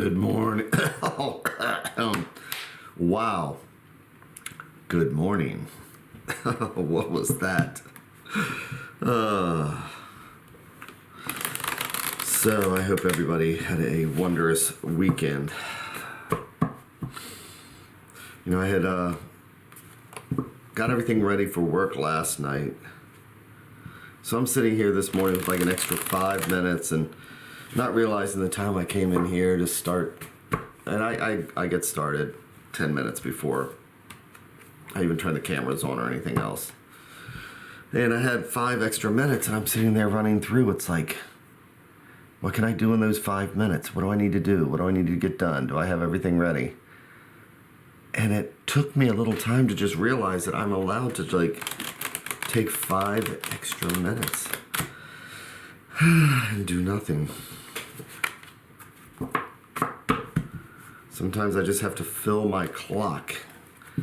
Good morning. Wow. Good morning. What was that? So I hope everybody had a wondrous weekend. You know, I had got everything ready for work last night. So I'm sitting here this morning with like an extra 5 minutes and not realizing the time I came in here to start. And I get started 10 minutes before I even turn the cameras on or anything else. And I had 5 extra minutes and I'm sitting there running through. It's like, what can I do in those 5 minutes? What do I need to do? What do I need to get done? Do I have everything ready? And it took me a little time to just realize that I'm allowed to take 5 extra minutes and do nothing. Sometimes I just have to fill my clock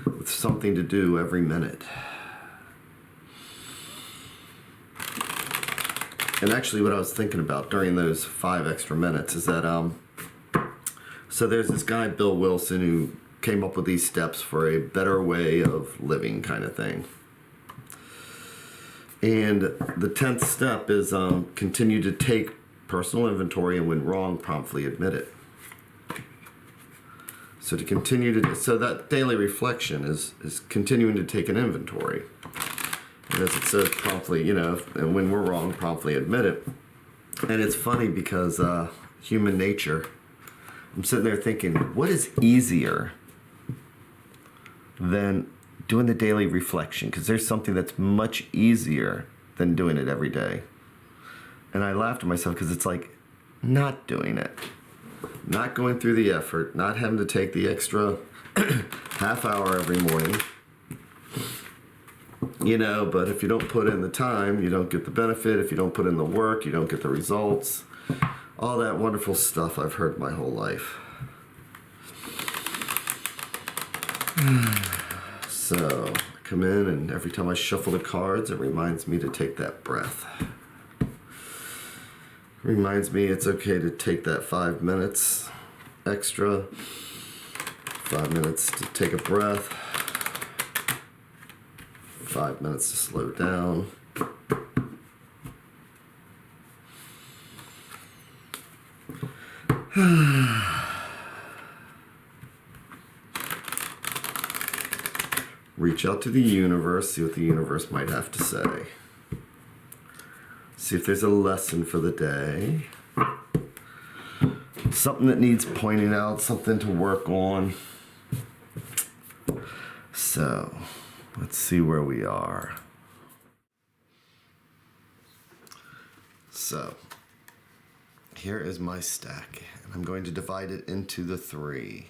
with something to do every minute. And actually what I was thinking about during those 5 extra minutes is that, so there's this guy, Bill Wilson, who came up with these steps for a better way of living kind of thing. And the 10th step is continue to take personal inventory and when wrong, promptly admit it. So to continue to, so that daily reflection is continuing to take an inventory. And as it says, promptly, and when we're wrong, promptly admit it. And it's funny because human nature, I'm sitting there thinking, what is easier than doing the daily reflection? Because there's something that's much easier than doing it every day. And I laughed at myself because it's like not doing it. Not going through the effort, not having to take the extra half hour every morning. But if you don't put in the time, you don't get the benefit. If you don't put in the work, you don't get the results. All that wonderful stuff I've heard my whole life. So, I come in and every time I shuffle the cards, it reminds me to take that breath. Reminds me it's okay to take that 5 minutes extra, 5 minutes to take a breath, 5 minutes to slow down. Reach out to the universe, see what the universe might have to say. See if there's a lesson for the day. Something that needs pointing out, something to work on. So, let's see where we are. So, here is my stack, and I'm going to divide it into the 3.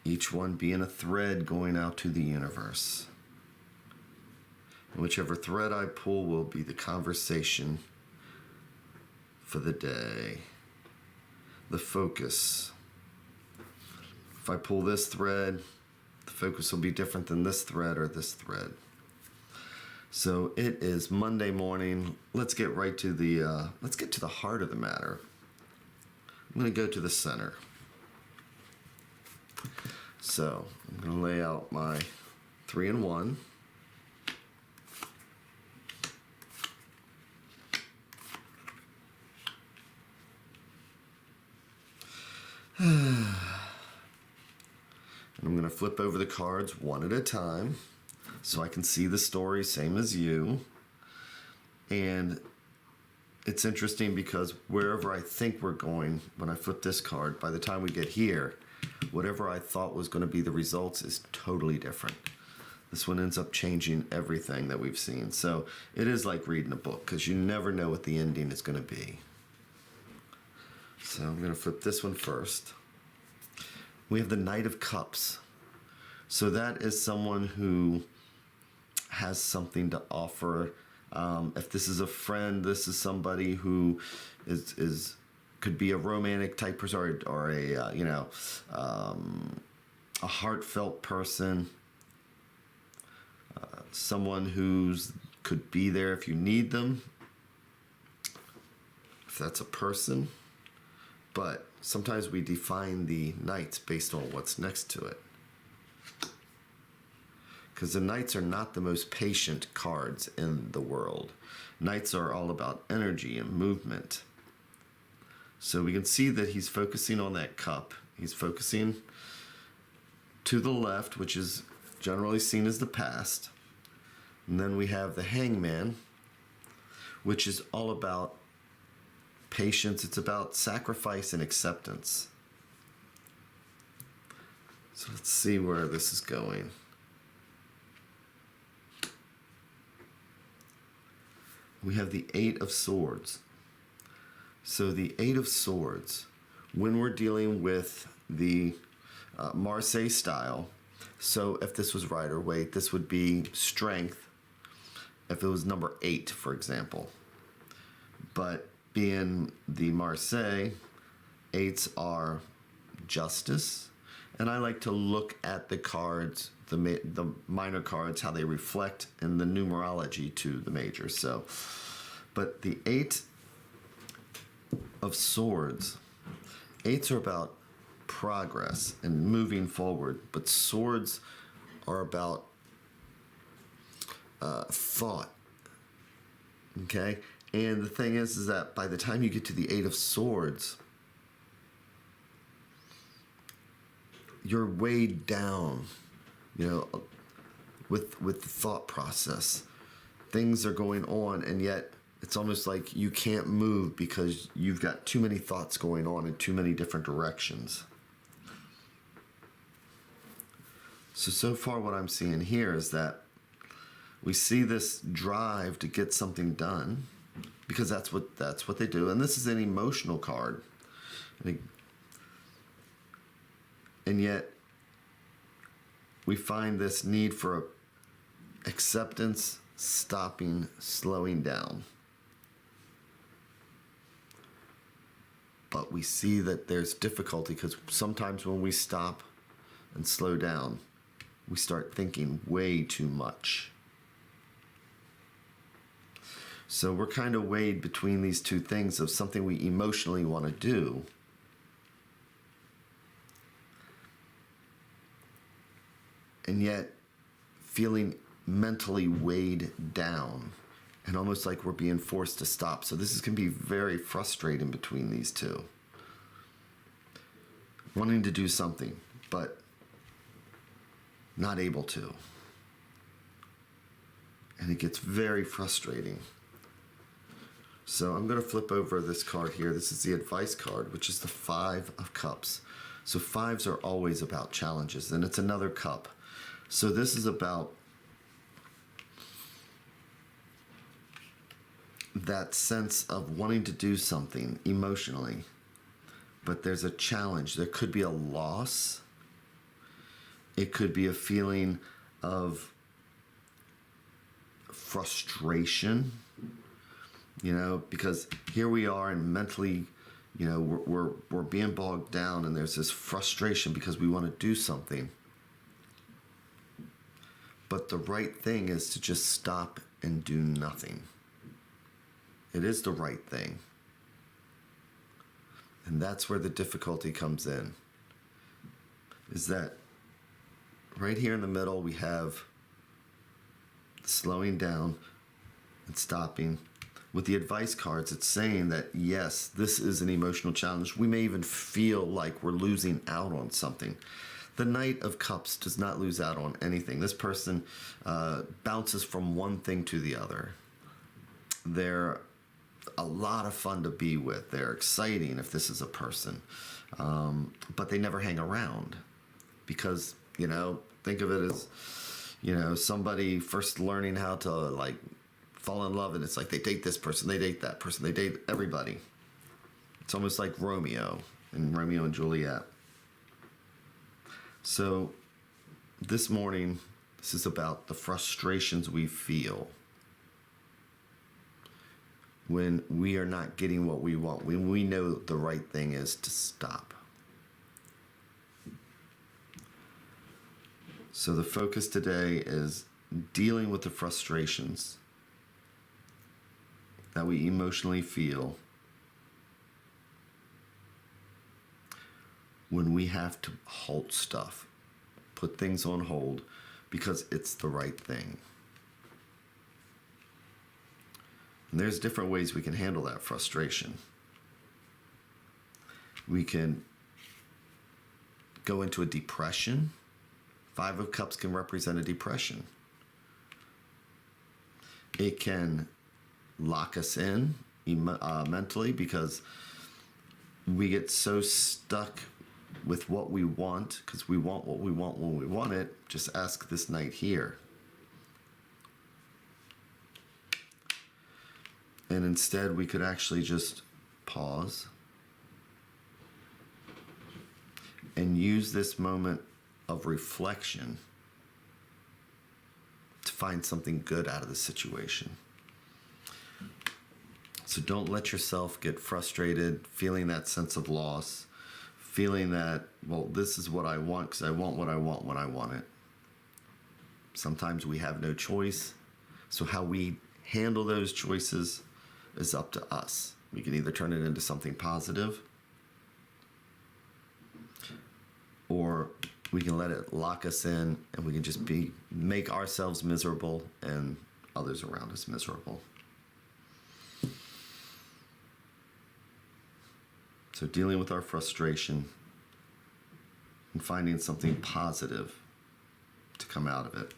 Each one being a thread going out to the universe. And whichever thread I pull will be the conversation for the day. The focus. If I pull this thread, the focus will be different than this thread or this thread. So it is Monday morning. Let's get right to the heart of the matter. I'm going to go to the center. So I'm going to lay out my 3 and 1. And I'm going to flip over the cards one at a time so I can see the story same as you. And it's interesting because wherever I think we're going, when I flip this card, by the time we get here, whatever I thought was going to be the results is totally different. This one ends up changing everything that we've seen. So it is like reading a book because you never know what the ending is going to be. So I'm going to flip this one first. We have the Knight of Cups. So that is someone who has something to offer. If this is a friend, this is somebody who could be a romantic type person or a heartfelt person. Someone who's could be there if you need them. If that's a person. But sometimes we define the Knights based on what's next to it. Because the Knights are not the most patient cards in the world. Knights are all about energy and movement. So we can see that he's focusing on that cup. He's focusing to the left, which is generally seen as the past. And then we have the Hangman, which is all about patience. It's about sacrifice and acceptance. So let's see where this is going. We have the Eight of Swords. So the Eight of Swords, when we're dealing with the Marseille style, so if this was Rider Waite, this would be strength if it was number 8, for example. But being the Marseille, 8s are justice. And I like to look at the cards, the minor cards, how they reflect in the numerology to the major. So, but the Eight of Swords, 8s are about progress and moving forward, but swords are about thought. Okay, and the thing is that by the time you get to the Eight of Swords, you're weighed down, with the thought process. Things are going on, and yet it's almost like you can't move because you've got too many thoughts going on in too many different directions. So far what I'm seeing here is that we see this drive to get something done, because that's what they do. And this is an emotional card. And yet we find this need for acceptance, stopping, slowing down. But we see that there's difficulty, because sometimes when we stop and slow down, we start thinking way too much. So we're kind of weighed between these two things of something we emotionally want to do, and yet feeling mentally weighed down and almost like we're being forced to stop. So this is going to be very frustrating between these two. Wanting to do something, but not able to. And it gets very frustrating. So I'm going to flip over this card here. This is the advice card, which is the Five of Cups. So 5s are always about challenges, and it's another cup. So this is about that sense of wanting to do something emotionally, but there's a challenge. There could be a loss. It could be a feeling of frustration, because here we are and mentally, we're being bogged down, and there's this frustration because we want to do something. But the right thing is to just stop and do nothing. It is the right thing. And that's where the difficulty comes in. Is that right here in the middle we have slowing down and stopping. With the advice cards, it's saying that, yes, this is an emotional challenge. We may even feel like we're losing out on something. The Knight of Cups does not lose out on anything. This person bounces from one thing to the other. They're a lot of fun to be with. They're exciting if this is a person. But they never hang around because, think of it as, somebody first learning how to, fall in love, and it's like they date this person, they date that person, they date everybody. It's almost like Romeo and Juliet. So this morning, this is about the frustrations we feel when we are not getting what we want, when we know the right thing is to stop. So the focus today is dealing with the frustrations that we emotionally feel, when we have to halt stuff, put things on hold because it's the right thing. And there's different ways we can handle that frustration. We can go into a depression. Five of Cups can represent a depression. It can lock us in mentally because we get so stuck with what we want, because we want what we want when we want it. Just ask this night here. And instead, we could actually just pause and use this moment of reflection to find something good out of the situation. So don't let yourself get frustrated, feeling that sense of loss, feeling that, well, this is what I want because I want what I want when I want it. Sometimes we have no choice. So how we handle those choices is up to us. We can either turn it into something positive, or we can let it lock us in, and we can just make ourselves miserable and others around us miserable. So dealing with our frustration and finding something positive to come out of it.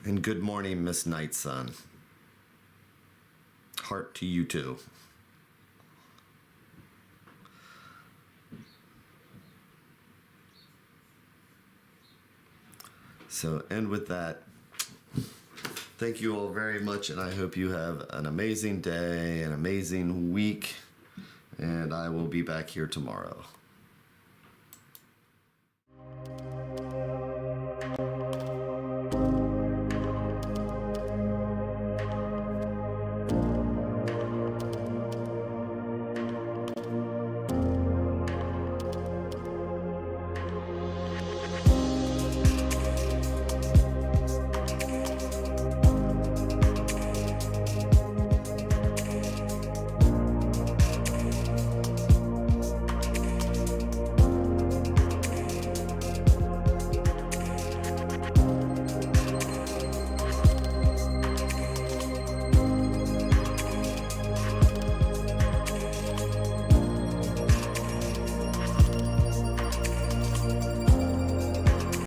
And good morning, Miss Night Sun. Heart to you too. So, and with that, thank you all very much, and I hope you have an amazing day, an amazing week, and I will be back here tomorrow.